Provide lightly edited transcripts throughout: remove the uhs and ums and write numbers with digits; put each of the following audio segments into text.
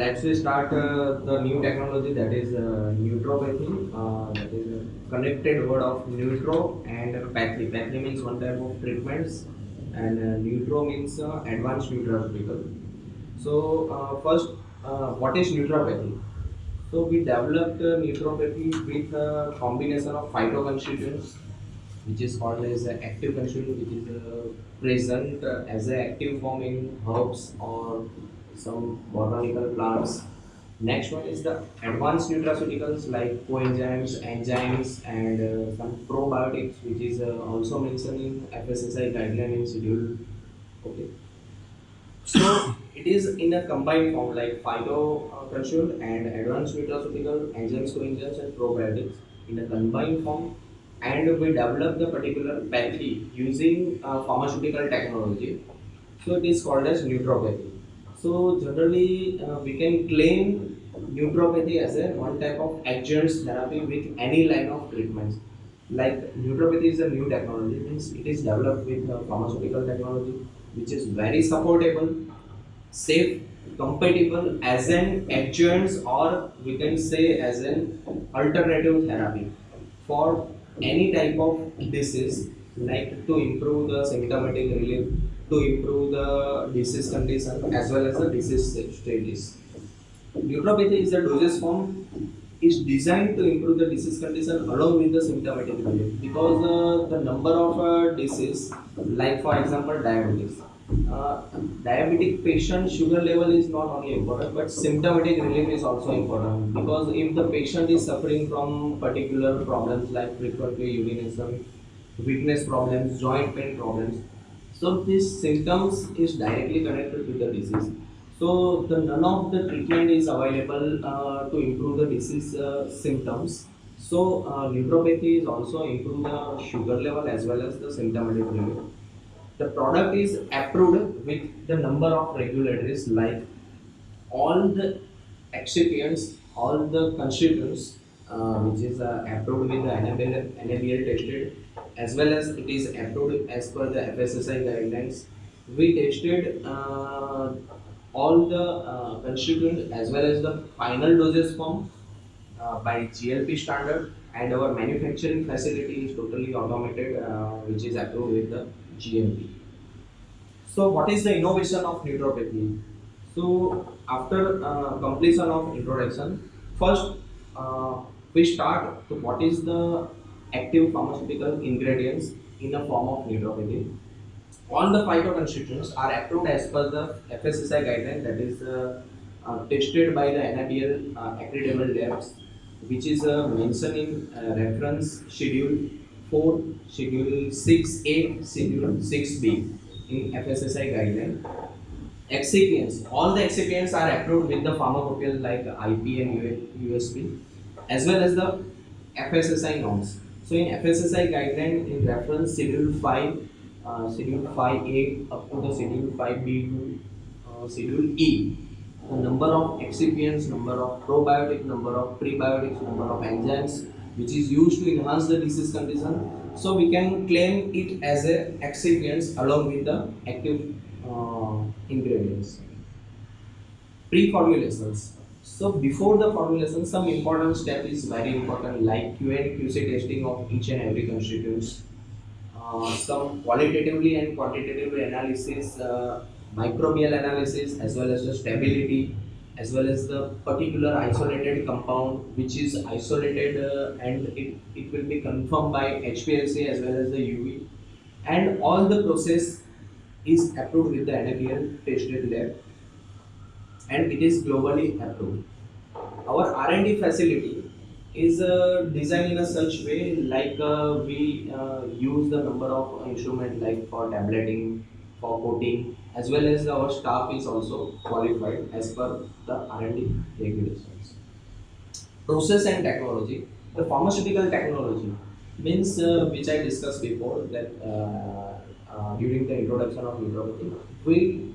Let's start the new technology, that is Nutropathy. That is a connected word of neutro and pathy. Pathy means one type of treatments, and neutro means advanced nutraceutical. So first, what is Nutropathy? So we developed Nutropathy with a combination of phytoconstituents, which is called as active constituent, which is present as an active form in herbs or some botanical plants. Next one is the advanced nutraceuticals like coenzymes, enzymes, and some probiotics, which is also mentioned in FSSAI guideline in schedule. Okay. So it is in a combined form like phytoconstituent and advanced nutraceutical, enzymes, coenzymes, and probiotics in a combined form. And we develop the particular pathy using pharmaceutical technology. So it is called as neutropathy. So generally we can claim neutropathy as a one type of adjuvant therapy with any line of treatments. Like neutropathy is a new technology, means it is developed with pharmaceutical technology, which is very supportable, safe, compatible as an adjuvant, or we can say as an alternative therapy for any type of disease, like to improve the symptomatic relief, to improve the disease condition as well as the disease stages. Neuropathy is a dosage form is designed to improve the disease condition along with the symptomatic relief, because the number of disease, like for example diabetes, diabetic patient sugar level is not only important but symptomatic relief is also important, because if the patient is suffering from particular problems like frequently urination, weakness problems, joint pain problems, so these symptoms is directly connected with the disease. So the none of the treatment is available to improve the disease symptoms. So neuropathy is also improve the sugar level as well as the symptomatic relief. The product is approved with the number of regulatories like all the excipients, all the constituents, which is approved with the NABL tested, as well as it is approved as per the FSSAI guidelines. We tested all the constituents as well as the final dosage form by GLP standard, and our manufacturing facility is totally automated, which is approved with the GMP. So, what is the innovation of Nutropathy? So, after completion of introduction, first we start to what is the active pharmaceutical ingredients in the form of Nutropathy. All the phytoconstituents are approved as per the FSSAI guideline, that is tested by the NABL accredited labs, which is mentioned in reference schedule 4, schedule 6A, schedule 6B in FSSAI guideline. Excipients, all the excipients are approved with the pharmacopoeia like IP and USP, as well as the FSSAI norms. So in FSSAI guideline in reference schedule 5, schedule 5A up to the schedule 5B to schedule E, the number of excipients, number of probiotics, number of prebiotics, number of enzymes which is used to enhance the disease condition. So we can claim it as a excipients along with the active ingredients. Pre-formulations. So before the formulation, some important step is very important, like QA and QC testing of each and every constituents. Some qualitatively and quantitatively analysis, microbial analysis, as well as the stability, as well as the particular isolated compound which is isolated, and it will be confirmed by HPLC as well as the UV, and all the process is approved with the NABL tested lab, and it is globally approved. Our R&D facility is designed in a such way, like we use the number of instruments like for tableting, for coating, as well as our staff is also qualified as per the R&D regulations. Process and technology. The pharmaceutical technology means which I discussed before, that during the introduction of Nutropathy, we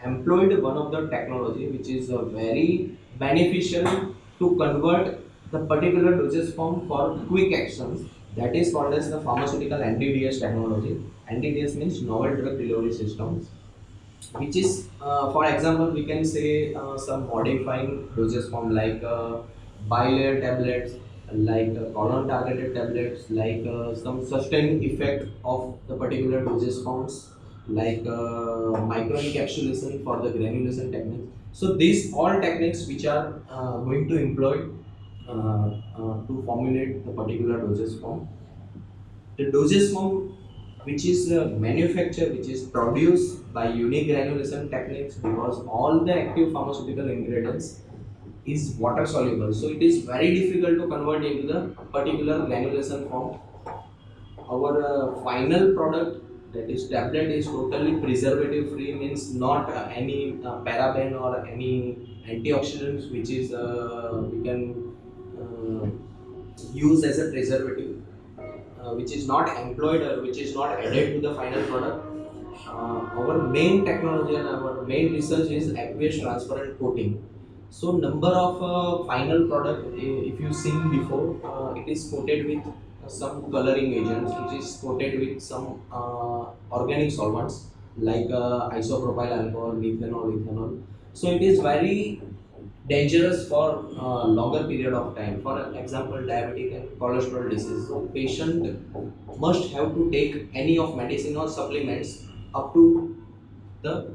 employed one of the technology which is very beneficial to convert the particular dosage form for quick actions, that is called as the pharmaceutical NDDS technology. NDDS means novel drug delivery systems. which is, for example, we can say some modifying dosage form like bilayer tablets, like colon targeted tablets, like some sustained effect of the particular dosage forms, like microencapsulation for the granulation techniques. So these all techniques which are going to employ to formulate the particular dosage form. The dosage form which is manufactured, which is produced by unique granulation techniques, because all the active pharmaceutical ingredients is water soluble. So it is very difficult to convert into the particular granulation form. Our final product, that is tablet, is totally preservative free, means not any paraben or any antioxidants which is we can uh, use as a preservative, which is not employed or which is not added to the final product. Our main technology and our main research is aqueous transparent coating. So number of final product, if you seen before, it is coated with some coloring agents, which is coated with some organic solvents like isopropyl alcohol, methanol, ethanol. So it is very dangerous for longer period of time. For example, diabetic and cholesterol disease. So patient must have to take any of medicine or supplements up to the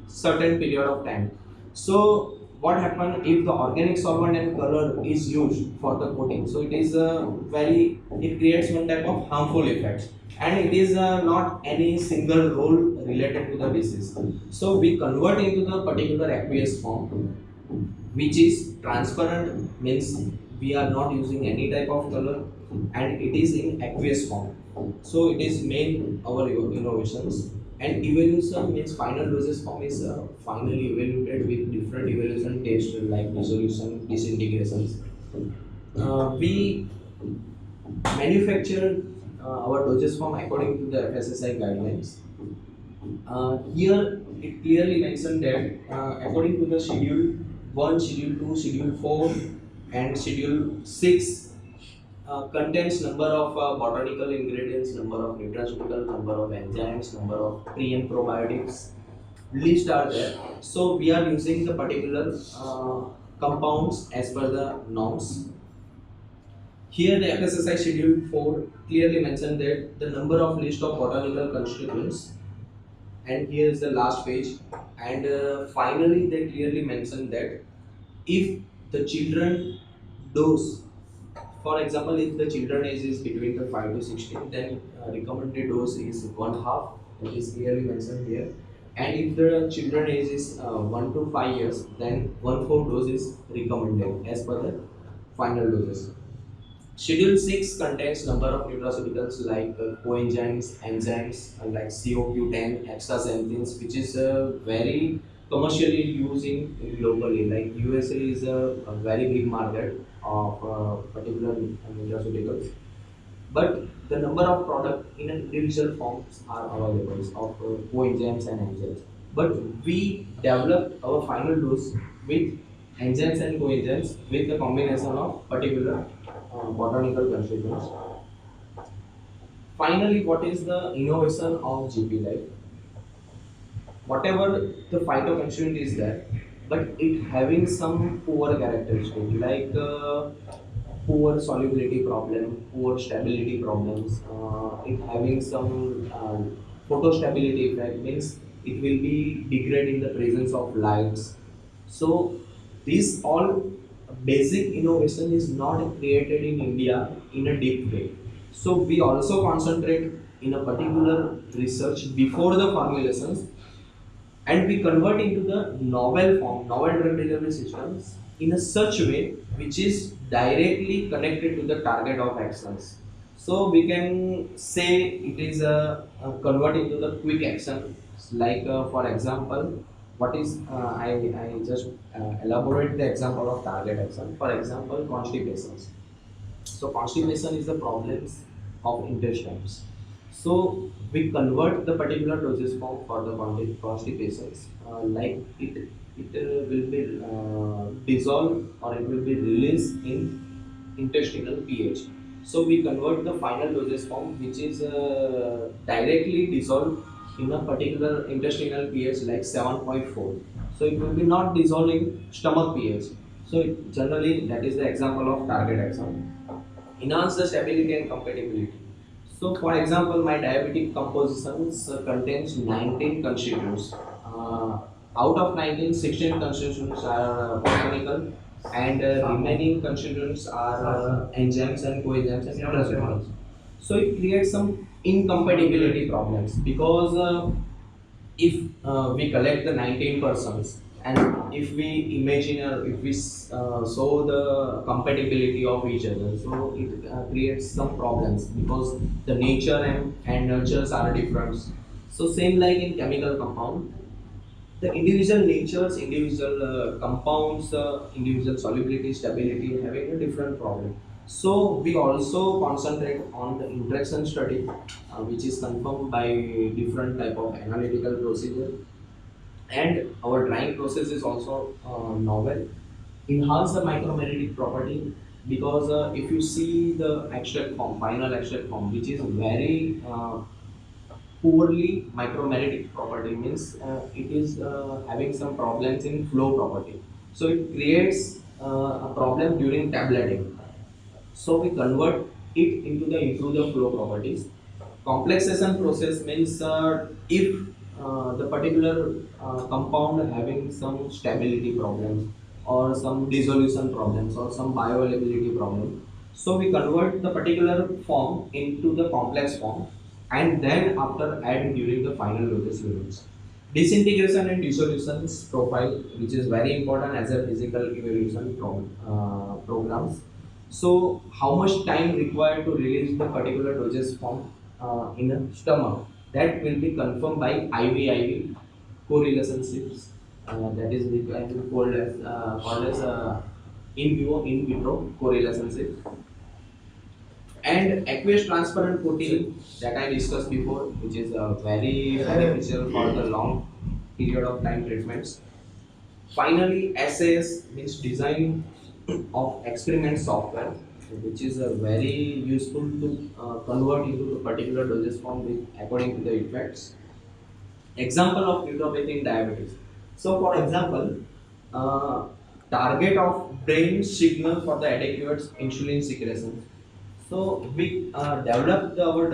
certain period of time. So what happen if the organic solvent and color is used for the coating? So it is it creates one type of harmful effects, and it is not any single role related to the disease. So we convert into the particular aqueous form, which is transparent, means we are not using any type of color, and it is in aqueous form. So it is main our innovations. And evolution means final dosage form is finally evaluated with different evaluation tests like dissolution, disintegrations. We manufacture our dosage form according to the FSSAI guidelines. Here it clearly mentioned that according to the Schedule 1, Schedule 2, Schedule 4 and Schedule 6 contains number of botanical ingredients, number of nutraceutical, number of enzymes, number of pre and probiotics list are there. So we are using the particular compounds as per the norms. Here the FSSI Schedule 4 clearly mentioned that the number of list of botanical constituents, and here is the last page. And finally they clearly mention that if the children dose, for example, if the children age is between the 5 to 16, then recommended dose is one half, it is clearly mentioned here. And if the children age is 1 to 5 years, then 1/4 dose is recommended as per the final doses. Schedule 6 contains number of nutraceuticals like coenzymes, enzymes like CoQ10, hexaxanthines, which is very commercially used in globally. Like USA is a very big market of particular nutraceuticals. But the number of products in individual forms are available of coenzymes and enzymes. But we developed our final dose with enzymes and coenzymes with the combination of particular botanical constituents. Finally, what is the innovation of GP Life? Whatever the phytoconstituent is there, but it having some poor characteristic like poor solubility problem, poor stability problems, it having some photostability effect, means it will be degrade in the presence of lights. So this all basic innovation is not created in India in a deep way. So we also concentrate in a particular research before the formulations, and we convert into the novel form, novel drug delivery systems in a such way which is directly connected to the target of actions. So we can say it is a convert into the quick action. Like for example, what is I just elaborate the example of target action. For example, constipations. So constipation is the problems of intestines. So we convert the particular dosage form for the constipations, like it will be dissolved or it will be released in intestinal pH. So we convert the final dosage form which is directly dissolved in a particular intestinal pH like 7.4. So it will be not dissolved in stomach pH. So generally that is the example of target exam. Enhance the stability and compatibility. So for example, my diabetic compositions contains 19 constituents. Out of 19, 16 constituents are botanical, and remaining constituents are enzymes and coenzymes and nutraceuticals. So it creates some incompatibility problems because if we collect the 19 persons and if we imagine or if we show the compatibility of each other, so it creates some problems because the nature and nurtures are different. So same like in chemical compound, the individual natures, individual compounds, individual solubility, stability having a different problem. So we also concentrate on the interaction study, which is confirmed by different type of analytical procedure, and our drying process is also novel. Enhance the micrometallic property because if you see the extract form, final extract form, which is very poorly micrometallic property, means it is having some problems in flow property. So it creates a problem during tableting. So we convert it into the improve the flow properties. Complexation process means if the particular compound having some stability problems or some dissolution problems or some bioavailability problem. So we convert the particular form into the complex form and then after add during the final dosage units. Disintegration and dissolutions profile, which is very important as a physical evaluation programs. So, how much time required to release the particular dosage form in a stomach? That will be confirmed by IV correlationships. That is called as in vivo in vitro correlationship. And aqueous transparent protein that I discussed before, which is very beneficial for the long period of time treatments. Finally, SAS means design of experiment software, which is very useful to convert into the particular dosage form with according to the effects. Example of nutropathy in diabetes. So, for example, uh, target of brain signal for the adequate insulin secretion. So we developed our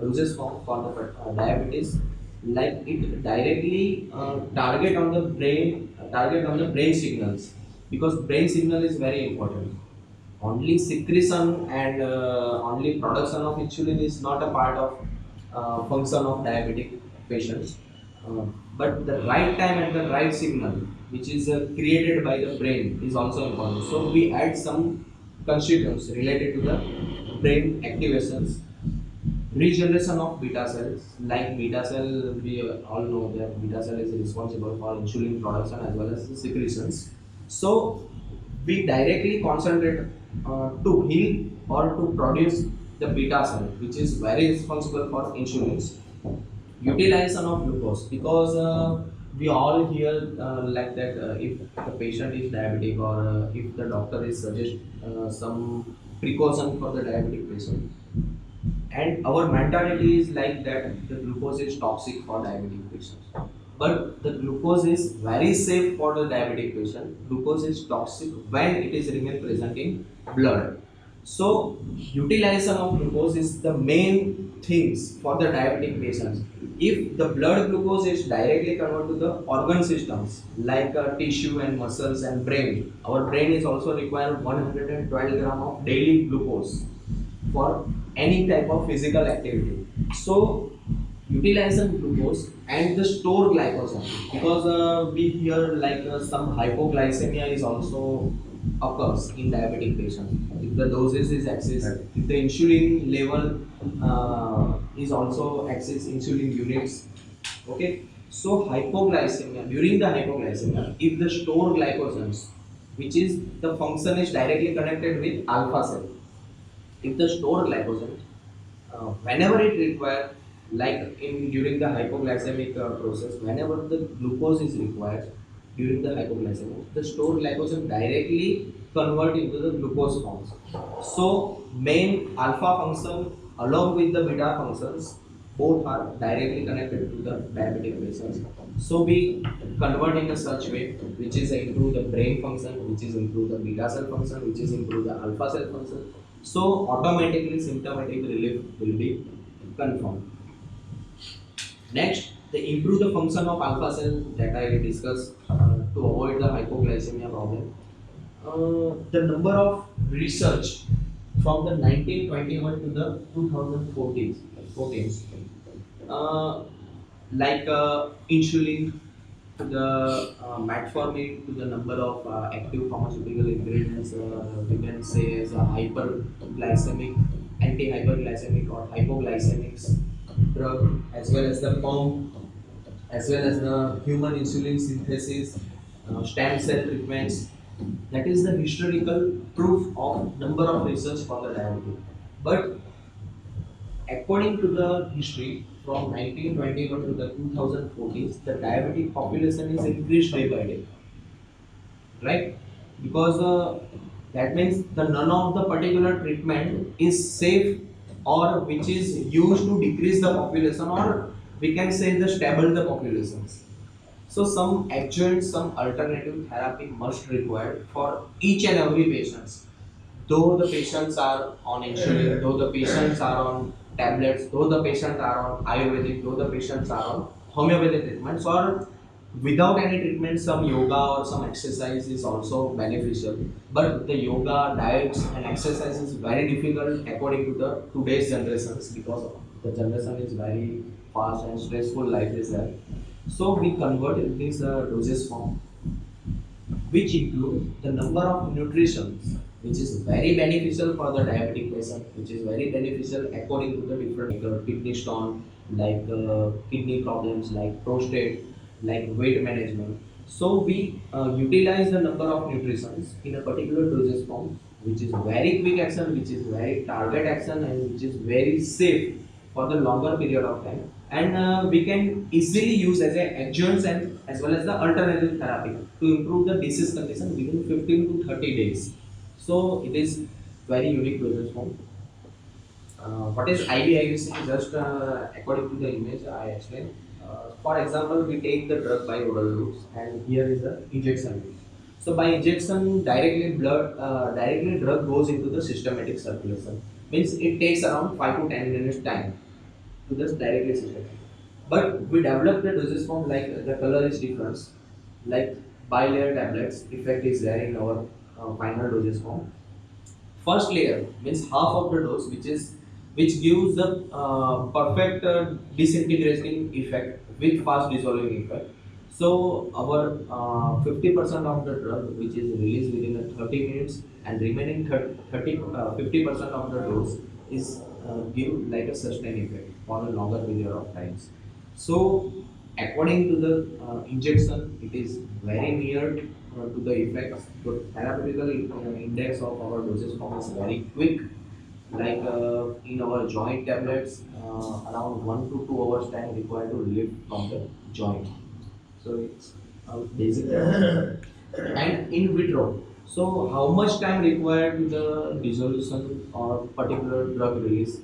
dosage form for the diabetes, like it directly target on the brain signals, because brain signal is very important. Only secretion and only production of insulin is not a part of function of diabetic patients. Uh, but the right time and the right signal, which is created by the brain, is also important. So we add some constituents related to the brain activations. Regeneration of beta cells, like beta cell, we all know that beta cell is responsible for insulin production as well as the secretions. So we directly concentrate to heal or to produce the beta cell, which is very responsible for insulins. Utilization of glucose, because we all hear like that if the patient is diabetic or if the doctor is suggest some precaution for the diabetic patient, and our mentality is like that the glucose is toxic for diabetic patients. But the glucose is very safe for the diabetic patient. Glucose is toxic when it is remain present in blood. So utilization of glucose is the main things for the diabetic patients. If the blood glucose is directly converted to the organ systems like tissue and muscles and brain, our brain is also require 112 gram of daily glucose for any type of physical activity. So utilization glucose and the store glycogen, because we hear like some hypoglycemia is also occurs in diabetic patients if the dosage is excess, if the insulin level is also excess insulin units. Okay, so hypoglycemia, during the hypoglycemia, if the store glycogens, which is the function is directly connected with alpha cell, if the store glycogen whenever it required, like in during the hypoglycemic process, whenever the glucose is required during the hypoglycemia, the stored glycogen directly convert into the glucose forms. So main alpha function along with the beta functions both are directly connected to the diabetic patients. So we convert in a such way, which is improve the brain function, which is improve the beta cell function, which is improve the alpha cell function. So automatically symptomatic relief will be confirmed. Next, they improve the function of alpha cell that I discussed to avoid the hypoglycemia problem. The number of research from the 1921 to the 2014, uh, like insulin to the metformin to the number of active pharmaceutical ingredients, we can say as a hyperglycemic, anti-hyperglycemic or hypoglycemics drug, as well as the pump, as well as the human insulin synthesis, stem cell treatments. That is the historical proof of number of research for the diabetes. But according to the history from 1921 to the 2014, the diabetic population is increased day by day, right? Because that means the none of the particular treatment is safe or which is used to decrease the population, or we can say the stable the populations. So some adjuvant, some alternative therapy must required for each and every patients. Though the patients are on insulin, though the patients are on tablets, though the patients are on Ayurvedic, though the patients are on homeopathic treatments, or without any treatment, some yoga or some exercise is also beneficial. But the yoga, diets, and exercise is very difficult according to the today's generations, because the generation is very fast and stressful life is there. So we convert this dosage form, which include the number of nutritions, which is very beneficial for the diabetic patient, which is very beneficial according to the different, like kidney stone, like kidney problems, like prostate, like weight management. So we utilize the number of nutritions in a particular dosage form, which is very quick action, which is very target action, and which is very safe for the longer period of time. And we can easily use as an adjuvant and as well as the alternative therapy to improve the disease condition within 15 to 30 days. So it is very unique dosage form. What is IVIVC? Just according to the image I explained. For example, we take the drug by oral routes, and here is the injection route. So by injection, directly drug goes into the systematic circulation. Means it takes around 5 to 10 minutes time to just directly systematic. But we develop the dosage form, like the color is different, like bilayer tablets. Effect is there in our final dosage form. First layer means half of the dose, which gives the perfect disintegrating effect with fast dissolving effect. So our 50% of the drug, which is released within 30 minutes, and remaining 50% of the dose is give like a sustained effect for a longer period of times. So according to the injection, it is very near to the effects. The therapeutical index of our dosage form is very quick. Like in our joint tablets, around 1 to 2 hours time required to lift from the joint. So it's basic. And in vitro. So how much time required to the dissolution or particular drug release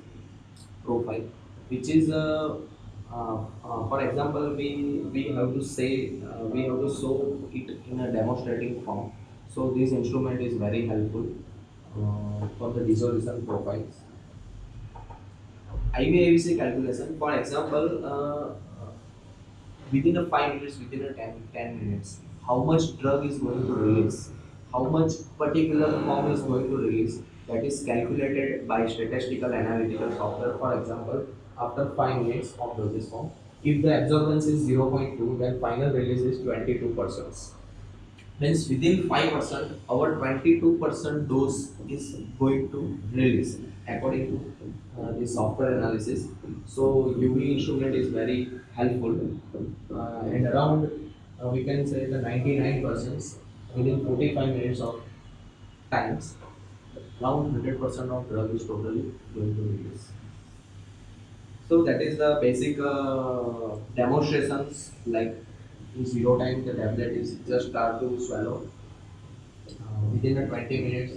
profile, which is for example, we have to say, we have to show it in a demonstrating form. So this instrument is very helpful for the dissolution profiles. IVIVC calculation, for example, within a 5 minutes, within a 10 minutes, how much drug is going to release, how much particular form is going to release, that is calculated by statistical analytical software. For example, after 5 minutes of dosage form, if the absorbance is 0.2, then final release is 22%. Means within 5%, our 22% dose is going to release according to the software analysis. So UV instrument is very helpful, and around we can say the 99% within 45 minutes of times, around 100% of drug is totally going to release. So that is the basic demonstrations, like in zero time the tablet is just start to swallow. Within a 20 minutes,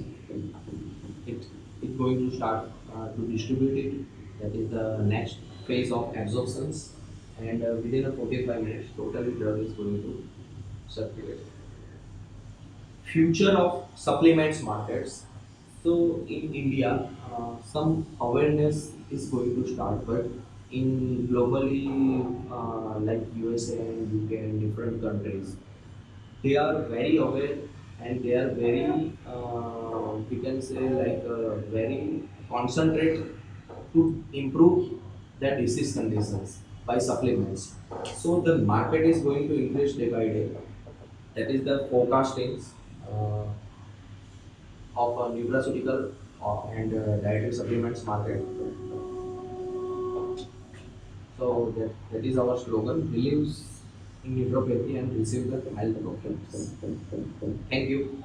it going to start to distribute it. That is the next phase of absorptions, and within a 45 minutes, totally drug is going to circulate. Future of supplements markets. So in India, some awareness is going to start, but in globally like USA and UK and different countries, they are very aware and they are very we can say like very concentrate to improve their disease conditions by supplements. So the market is going to increase day by day. That is the forecastings of a nutraceutical and dietary supplements market. So that is our slogan: believes in naturopathy and receive the health problems. Thank you.